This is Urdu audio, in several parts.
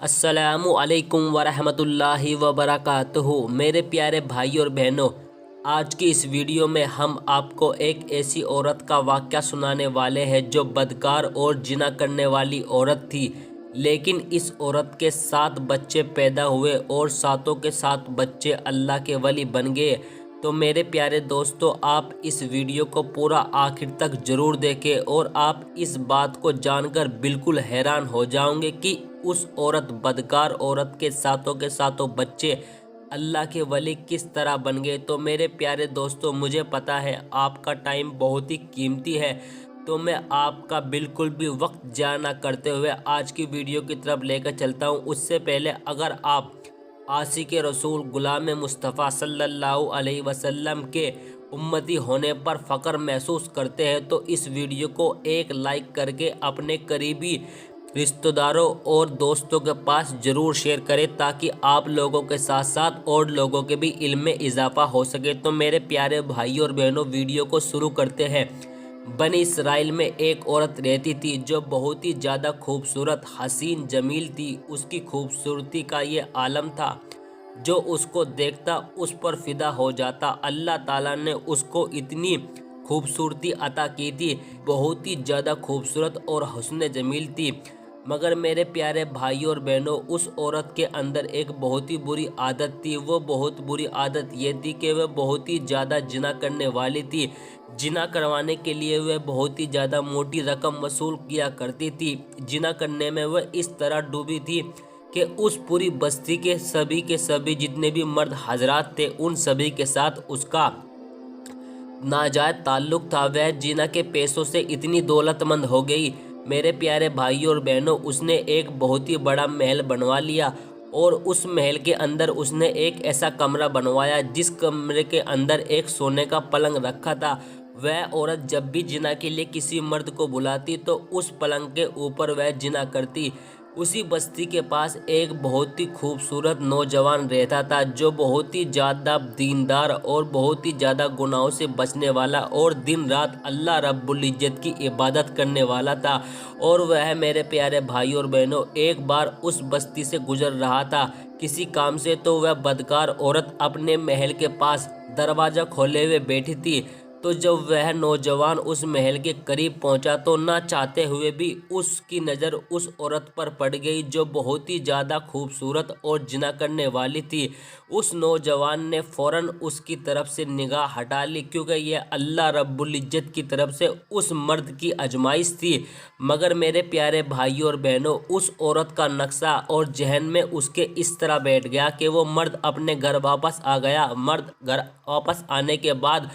السلام علیکم ورحمۃ اللہ وبرکاتہ۔ میرے پیارے بھائی اور بہنوں، آج کی اس ویڈیو میں ہم آپ کو ایک ایسی عورت کا واقعہ سنانے والے ہیں جو بدکار اور زنا کرنے والی عورت تھی، لیکن اس عورت کے 7 بچے پیدا ہوئے اور 7 کے 7 بچے اللہ کے ولی بن گئے۔ تو میرے پیارے دوستو، آپ اس ویڈیو کو پورا آخر تک ضرور دیکھیں اور آپ اس بات کو جان کر بالکل حیران ہو جاؤں گے کہ اس عورت، بدکار عورت کے 7 کے 7 بچے اللہ کے ولی کس طرح بن گئے۔ تو میرے پیارے دوستو، مجھے پتا ہے آپ کا ٹائم بہت ہی قیمتی ہے، تو میں آپ کا بالکل بھی وقت ضائع نہ کرتے ہوئے آج کی ویڈیو کی طرف لے کر چلتا ہوں۔ اس سے پہلے اگر آپ عاشق رسول غلام مصطفیٰ صلی اللہ علیہ وسلم کے امتی ہونے پر فخر محسوس کرتے ہیں تو اس ویڈیو کو ایک لائک کر کے اپنے قریبی رشتہ داروں اور دوستوں کے پاس ضرور شیئر کریں تاکہ آپ لوگوں کے ساتھ ساتھ اور لوگوں کے بھی علم میں اضافہ ہو سکے۔ تو میرے پیارے بھائی اور بہنوں، ویڈیو کو شروع کرتے ہیں۔ بنی اسرائیل میں ایک عورت رہتی تھی جو بہت ہی زیادہ خوبصورت، حسین، جمیل تھی۔ اس کی خوبصورتی کا یہ عالم تھا، جو اس کو دیکھتا اس پر فدا ہو جاتا۔ اللہ تعالیٰ نے اس کو اتنی خوبصورتی عطا کی تھی، بہت ہی زیادہ خوبصورت اور حسن جمیل تھی۔ مگر میرے پیارے بھائی اور بہنوں، اس عورت کے اندر ایک بہت ہی بری عادت تھی۔ وہ بہت بری عادت یہ تھی کہ وہ بہت ہی زیادہ زنا کرنے والی تھی۔ زنا کروانے کے لیے وہ بہت ہی زیادہ موٹی رقم وصول کیا کرتی تھی۔ زنا کرنے میں وہ اس طرح ڈوبی تھی کہ اس پوری بستی کے سبھی جتنے بھی مرد حضرات تھے، ان سبھی کے ساتھ اس کا ناجائز تعلق تھا۔ وہ زنا کے پیسوں سے اتنی دولت مند ہو گئی میرے پیارے بھائی اور بہنوں، اس نے ایک بہت ہی بڑا محل بنوا لیا اور اس محل کے اندر اس نے ایک ایسا کمرہ بنوایا جس کمرے کے اندر ایک سونے کا پلنگ رکھا تھا۔ وہ عورت جب بھی زنا کے لیے کسی مرد کو بلاتی تو اس پلنگ کے اوپر وہ زنا کرتی۔ اسی بستی کے پاس ایک بہت ہی خوبصورت نوجوان رہتا تھا جو بہت ہی زیادہ دیندار اور بہت ہی زیادہ گناہوں سے بچنے والا اور دن رات اللہ رب العزت کی عبادت کرنے والا تھا۔ اور وہ میرے پیارے بھائی اور بہنوں، ایک بار اس بستی سے گزر رہا تھا کسی کام سے، تو وہ بدکار عورت اپنے محل کے پاس دروازہ کھولے ہوئے بیٹھی تھی۔ تو جب وہ نوجوان اس محل کے قریب پہنچا تو نہ چاہتے ہوئے بھی اس کی نظر اس عورت پر پڑ گئی جو بہت ہی زیادہ خوبصورت اور زنا کرنے والی تھی۔ اس نوجوان نے فوراً اس کی طرف سے نگاہ ہٹا لی کیونکہ یہ اللہ رب العزت کی طرف سے اس مرد کی آزمائش تھی۔ مگر میرے پیارے بھائی اور بہنوں، اس عورت کا نقشہ اور ذہن میں اس کے اس طرح بیٹھ گیا کہ وہ مرد اپنے گھر واپس آ گیا۔ مرد گھر واپس آنے کے بعد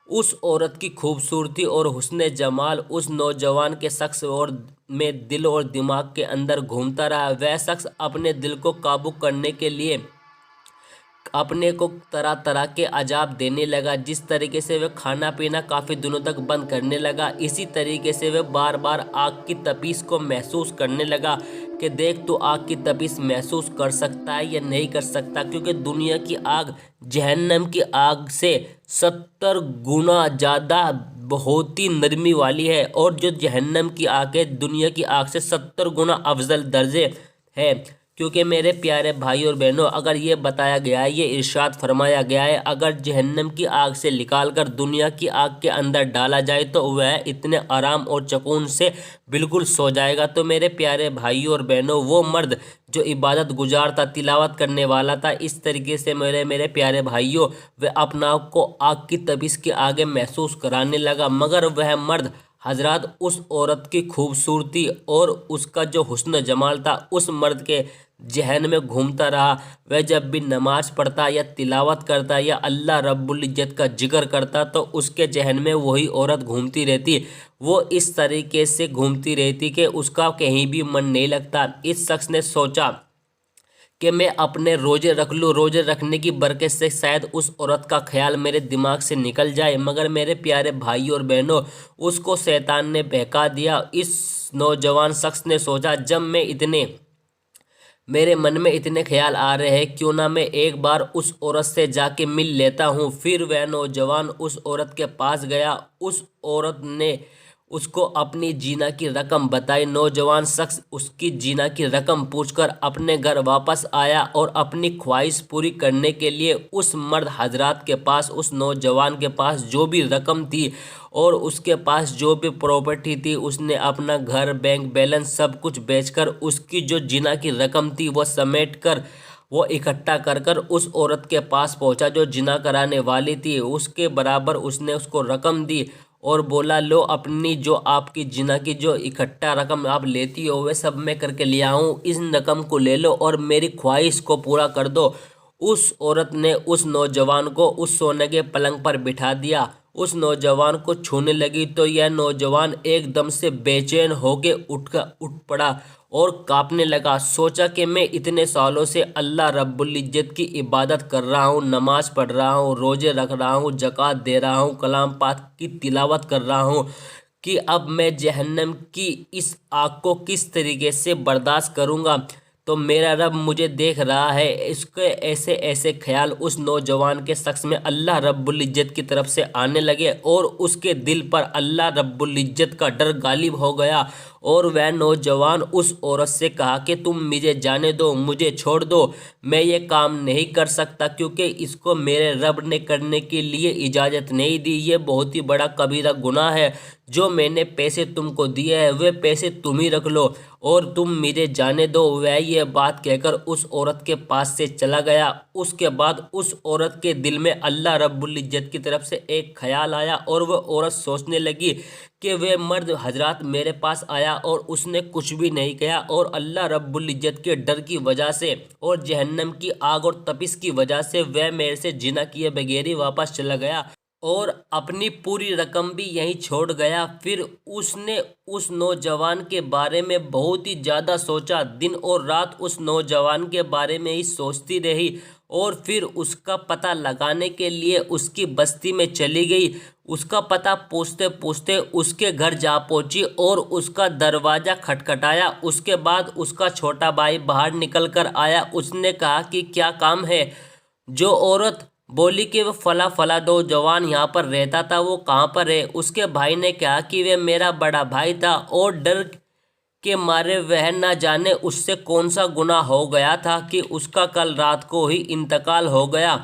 اس عورت کی خوبصورتی اور حسن جمال اس نوجوان کے شخص اور میں دل اور دماغ کے اندر گھومتا رہا۔ وہ شخص اپنے دل کو قابو کرنے کے لیے اپنے کو طرح طرح کے عذاب دینے لگا۔ جس طریقے سے وہ کھانا پینا کافی دنوں تک بند کرنے لگا، اسی طریقے سے وہ بار بار آگ کی تپش کو محسوس کرنے لگا کہ دیکھ تو آگ کی تپش محسوس کر سکتا ہے یا نہیں کر سکتا، کیونکہ دنیا کی آگ جہنم کی آگ سے 70 گنا زیادہ بہت ہی نرمی والی ہے، اور جو جہنم کی آگ ہے دنیا کی آگ سے 70 گنا افضل درجے ہے۔ کیونکہ میرے پیارے بھائی اور بہنوں، اگر یہ بتایا گیا ہے، یہ ارشاد فرمایا گیا ہے، اگر جہنم کی آگ سے نکال کر دنیا کی آگ کے اندر ڈالا جائے تو وہ اتنے آرام اور سکون سے بالکل سو جائے گا۔ تو میرے پیارے بھائی اور بہنوں، وہ مرد جو عبادت گزار تھا، تلاوت کرنے والا تھا، اس طریقے سے میرے پیارے بھائیوں، وہ اپنا آپ کو آگ کی تپش کے آگے محسوس کرانے لگا۔ مگر وہ مرد حضرات اس عورت کی خوبصورتی اور اس کا جو حسن جمال تھا اس مرد کے ذہن میں گھومتا رہا۔ وہ جب بھی نماز پڑھتا یا تلاوت کرتا یا اللہ رب العزت کا ذکر کرتا تو اس کے ذہن میں وہی عورت گھومتی رہتی۔ وہ اس طریقے سے گھومتی رہتی کہ اس کا کہیں بھی من نہیں لگتا۔ اس شخص نے سوچا کہ میں اپنے روزے رکھ لوں، روزے رکھنے کی برکت سے شاید اس عورت کا خیال میرے دماغ سے نکل جائے۔ مگر میرے پیارے بھائی اور بہنوں، اس کو شیطان نے بہکا دیا۔ اس نوجوان شخص نے سوچا جب میں اتنے میرے من میں اتنے خیال آ رہے ہیں کیوں نہ میں ایک بار اس عورت سے جا کے مل لیتا ہوں۔ پھر وہ نوجوان اس عورت کے پاس گیا۔ اس عورت نے اس کو اپنی جینا کی رقم بتائی۔ نوجوان شخص اس کی جینا کی رقم پوچھ کر اپنے گھر واپس آیا اور اپنی خواہش پوری کرنے کے لیے اس مرد حضرات کے پاس، اس نوجوان کے پاس جو بھی رقم تھی اور اس کے پاس جو بھی پراپرٹی تھی، اس نے اپنا گھر، بینک بیلنس سب کچھ بیچ کر اس کی جو جینا کی رقم تھی وہ سمیٹ کر، وہ اکٹھا کر کر اس عورت کے پاس پہنچا جو جنا کرانے والی تھی۔ اس کے برابر اس نے اس کو رقم دی اور بولا، لو اپنی جو آپ کی جنا کی جو اکٹھا رقم آپ لیتی ہو وہ سب میں کر کے لیا ہوں، اس رقم کو لے لو اور میری خواہش کو پورا کر دو۔ اس عورت نے اس نوجوان کو اس سونے کے پلنگ پر بٹھا دیا۔ اس نوجوان کو چھونے لگی تو یہ نوجوان ایک دم سے بے چین ہو کے اٹھ پڑا اور کانپنے لگا۔ سوچا کہ میں اتنے سالوں سے اللہ رب العزت کی عبادت کر رہا ہوں، نماز پڑھ رہا ہوں، روزے رکھ رہا ہوں، زکوٰۃ دے رہا ہوں، کلام پاک کی تلاوت کر رہا ہوں، کہ اب میں جہنم کی اس آگ کو کس طریقے سے برداشت کروں گا؟ تو میرا رب مجھے دیکھ رہا ہے۔ اس کے ایسے ایسے خیال اس نوجوان کے شخص میں اللہ رب العزت کی طرف سے آنے لگے اور اس کے دل پر اللہ رب العزت کا ڈر غالب ہو گیا، اور وہ نوجوان اس عورت سے کہا کہ تم مجھے جانے دو، مجھے چھوڑ دو، میں یہ کام نہیں کر سکتا کیونکہ اس کو میرے رب نے کرنے کے لیے اجازت نہیں دی، یہ بہت ہی بڑا کبیرہ گناہ ہے۔ جو میں نے پیسے تم کو دیے ہیں وہ پیسے تم ہی رکھ لو اور تم مجھے جانے دو۔ وہ یہ بات کہہ کر اس عورت کے پاس سے چلا گیا۔ اس کے بعد اس عورت کے دل میں اللہ رب العزت کی طرف سے ایک خیال آیا اور وہ عورت سوچنے لگی کہ وہ مرد حضرات میرے پاس آیا اور اس نے کچھ بھی نہیں کہا، اور اللہ رب العزت کے ڈر کی وجہ سے اور جہنم کی آگ اور تپش کی وجہ سے وہ میرے سے جنا کیے بغیر ہی واپس چلا گیا اور اپنی پوری رقم بھی یہیں چھوڑ گیا۔ پھر اس نے اس نوجوان کے بارے میں بہت ہی زیادہ سوچا، دن اور رات اس نوجوان کے بارے میں ہی سوچتی رہی، اور پھر اس کا پتہ لگانے کے لیے اس کی بستی میں چلی گئی۔ اس کا پتہ پوچھتے پوچھتے اس کے گھر جا پہنچی اور اس کا دروازہ کھٹکھٹایا۔ اس کے بعد اس کا چھوٹا بھائی باہر نکل کر آیا۔ اس نے کہا کہ کیا کام ہے؟ جو عورت بولی کہ وہ فلاں نوجوان یہاں پر رہتا تھا، وہ کہاں پر ہے؟ اس کے بھائی نے کہا کہ وہ میرا بڑا بھائی تھا اور ڈر کے مارے وہ نہ جانے اس سے کون سا گناہ ہو گیا تھا کہ اس کا کل رات کو ہی انتقال ہو گیا۔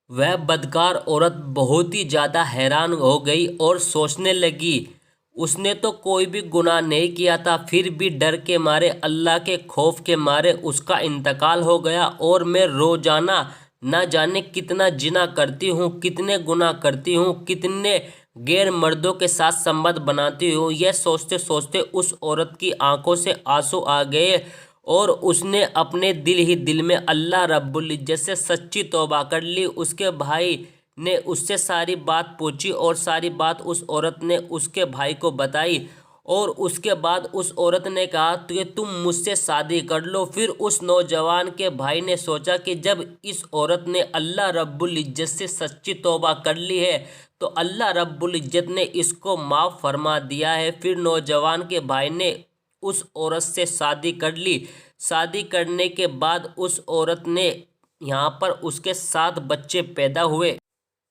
وہ بدکار عورت بہت ہی زیادہ حیران ہو گئی اور سوچنے لگی، اس نے تو کوئی بھی گناہ نہیں کیا تھا، پھر بھی ڈر کے مارے، اللہ کے خوف کے مارے اس کا انتقال ہو گیا، اور میں روزانہ نہ جانے کتنا زنا کرتی ہوں، کتنے گناہ کرتی ہوں، کتنے غیر مردوں کے ساتھ سنبندھ بناتی ہوں۔ یہ سوچتے سوچتے اس عورت کی آنکھوں سے آنسو آ گئے اور اس نے اپنے دل ہی دل میں اللہ رب العزت سے سچی توبہ کر لی۔ اس کے بھائی نے اس سے ساری بات پوچھی اور ساری بات اس عورت نے اس کے بھائی کو بتائی، اور اس کے بعد اس عورت نے کہا کہ تم مجھ سے شادی کر لو۔ پھر اس نوجوان کے بھائی نے سوچا کہ جب اس عورت نے اللہ رب العزت سے سچی توبہ کر لی ہے تو اللہ رب العزت نے اس کو معاف فرما دیا ہے۔ پھر نوجوان کے بھائی نے اس عورت سے شادی کر لی۔ شادی کرنے کے بعد اس عورت نے یہاں پر اس کے 7 بچے پیدا ہوئے۔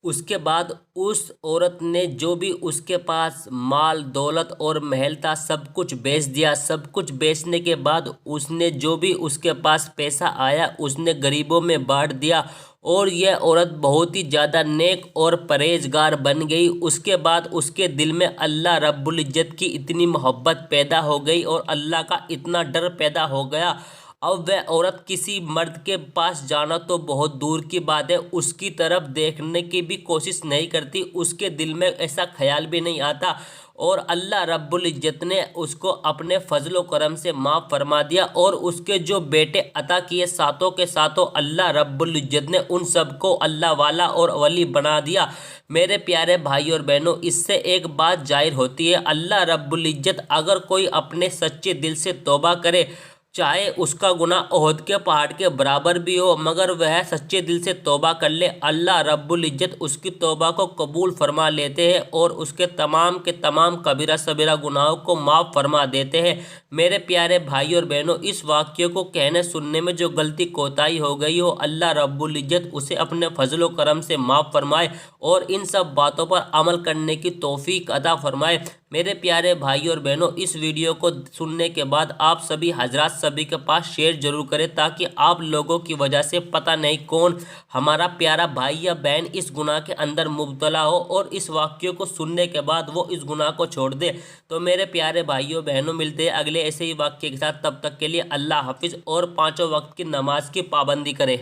اس کے بعد اس عورت نے جو بھی اس کے پاس مال دولت اور محل تھا سب کچھ بیچ دیا۔ سب کچھ بیچنے کے بعد اس نے جو بھی اس کے پاس پیسہ آیا اس نے غریبوں میں بانٹ دیا، اور یہ عورت بہت ہی زیادہ نیک اور پرہیزگار بن گئی۔ اس کے بعد اس کے دل میں اللہ رب العزت کی اتنی محبت پیدا ہو گئی اور اللہ کا اتنا ڈر پیدا ہو گیا، اب وہ عورت کسی مرد کے پاس جانا تو بہت دور کی بات ہے، اس کی طرف دیکھنے کی بھی کوشش نہیں کرتی، اس کے دل میں ایسا خیال بھی نہیں آتا، اور اللہ رب العزت نے اس کو اپنے فضل و کرم سے معاف فرما دیا، اور اس کے جو بیٹے عطا کیے ساتوں کے ساتوں اللہ رب العزت نے ان سب کو اللہ والا اور ولی بنا دیا۔ میرے پیارے بھائی اور بہنوں، اس سے ایک بات ظاہر ہوتی ہے، اللہ رب العزت اگر کوئی اپنے سچے دل سے توبہ کرے، چاہے اس کا گناہ احد کے پہاڑ کے برابر بھی ہو، مگر وہ سچے دل سے توبہ کر لے، اللہ رب العزت اس کی توبہ کو قبول فرما لیتے ہیں اور اس کے تمام کبیرہ صغیرہ گناہوں کو معاف فرما دیتے ہیں۔ میرے پیارے بھائی اور بہنوں، اس واقعے کو کہنے سننے میں جو غلطی کوتاہی ہو گئی ہو، اللہ رب العزت اسے اپنے فضل و کرم سے معاف فرمائے اور ان سب باتوں پر عمل کرنے کی توفیق عطا فرمائے۔ میرے پیارے بھائی اور بہنوں، اس ویڈیو کو سننے کے بعد آپ سبھی حضرات سبھی کے پاس شیئر ضرور کریں، تاکہ آپ لوگوں کی وجہ سے پتہ نہیں کون ہمارا پیارا بھائی یا بہن اس گناہ کے اندر مبتلا ہو اور اس واقعے کو سننے کے بعد وہ اس گناہ کو چھوڑ دے۔ تو میرے پیارے بھائیوں بہنوں، ملتے ہیں اگلے ایسے ہی واقعے کے ساتھ، تب تک کے لیے اللہ حافظ اور 5 وقت کی نماز کی پابندی کریں۔